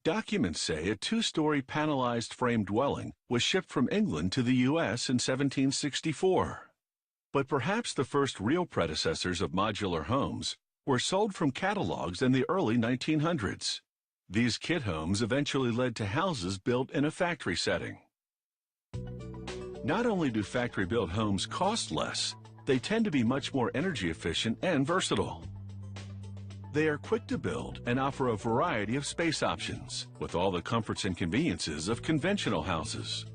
Documents say a two-story panelized frame dwelling was shipped from England to the U.S. in 1764. But perhaps the first real predecessors of modular homes were sold from catalogs in the early 1900s. These kit homes eventually led to houses built in a factory setting. Not only do factory-built homes cost less, they tend to be much more energy efficient and versatile. They are quick to build and offer a variety of space options, with all the comforts and conveniences of conventional houses.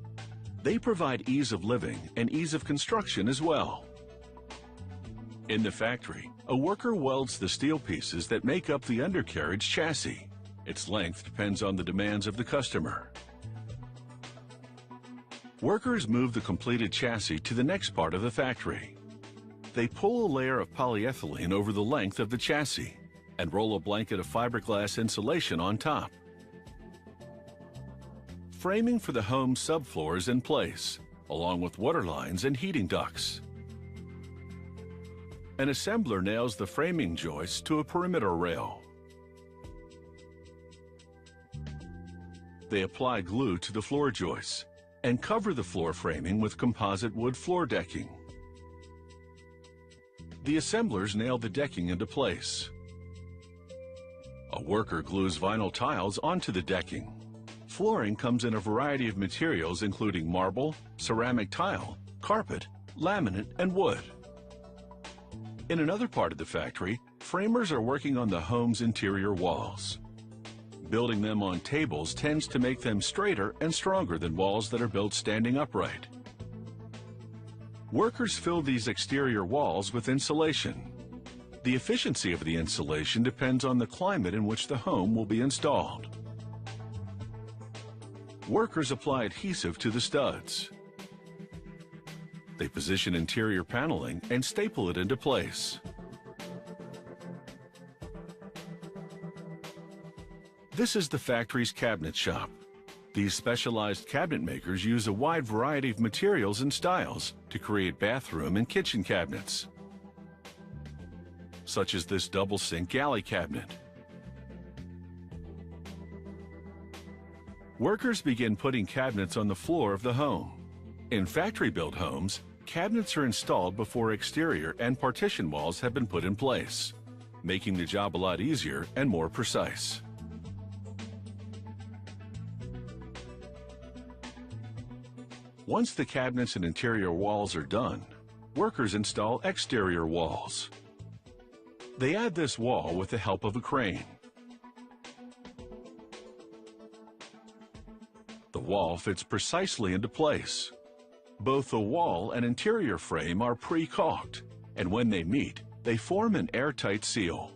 They provide ease of living and ease of construction as well. In the factory, a worker welds the steel pieces that make up the undercarriage chassis. Its length depends on the demands of the customer. Workers move the completed chassis to the next part of the factory. They pull a layer of polyethylene over the length of the chassis and roll a blanket of fiberglass insulation on top. Framing for the home subfloor is in place, along with water lines and heating ducts. An assembler nails the framing joists to a perimeter rail. They apply glue to the floor joists and cover the floor framing with composite wood floor decking. The assemblers nail the decking into place. A worker glues vinyl tiles onto the decking. Flooring comes in a variety of materials including marble, ceramic tile, carpet, laminate, and wood. In another part of the factory, framers are working on the home's interior walls. Building them on tables tends to make them straighter and stronger than walls that are built standing upright. Workers fill these exterior walls with insulation. The efficiency of the insulation depends on the climate in which the home will be installed. Workers apply adhesive to the studs. They position interior paneling and staple it into place. This is the factory's cabinet shop. These specialized cabinet makers use a wide variety of materials and styles to create bathroom and kitchen cabinets, such as this double sink galley cabinet. Workers begin putting cabinets on the floor of the home. In factory-built homes, cabinets are installed before exterior and partition walls have been put in place, making the job a lot easier and more precise. Once the cabinets and interior walls are done, workers install exterior walls. They add this wall with the help of a crane. The wall fits precisely into place. Both the wall and interior frame are pre-caulked, and when they meet, they form an airtight seal.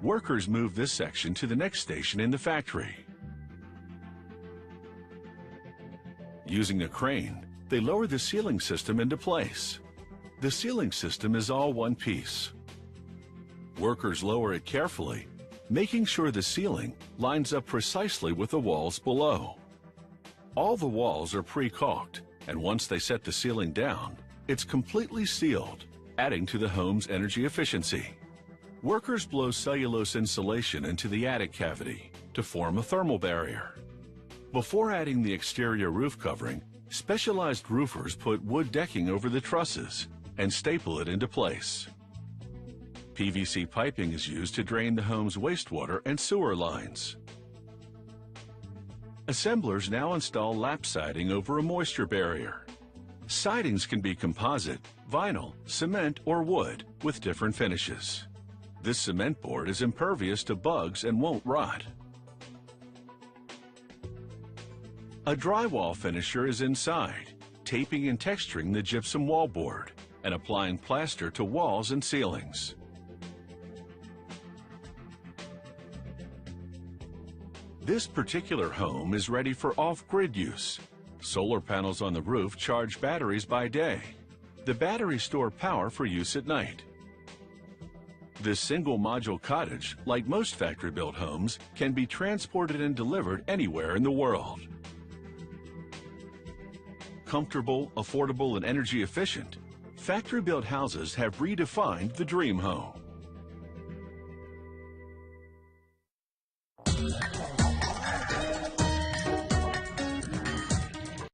Workers move this section to the next station in the factory. Using a crane, they lower the ceiling system into place. The ceiling system is all one piece. Workers lower it carefully, making sure the ceiling lines up precisely with the walls below. All the walls are pre-caulked, and once they set the ceiling down, it's completely sealed, adding to the home's energy efficiency. Workers blow cellulose insulation into the attic cavity to form a thermal barrier. Before adding the exterior roof covering, specialized roofers put wood decking over the trusses and staple it into place. PVC piping is used to drain the home's wastewater and sewer lines. Assemblers now install lap siding over a moisture barrier. Sidings can be composite, vinyl, cement, or wood with different finishes. This cement board is impervious to bugs and won't rot. A drywall finisher is inside, taping and texturing the gypsum wallboard and applying plaster to walls and ceilings. This particular home is ready for off-grid use. Solar panels on the roof charge batteries by day. The batteries store power for use at night. This single-module cottage, like most factory-built homes, can be transported and delivered anywhere in the world. Comfortable, affordable, and energy efficient, factory-built houses have redefined the dream home.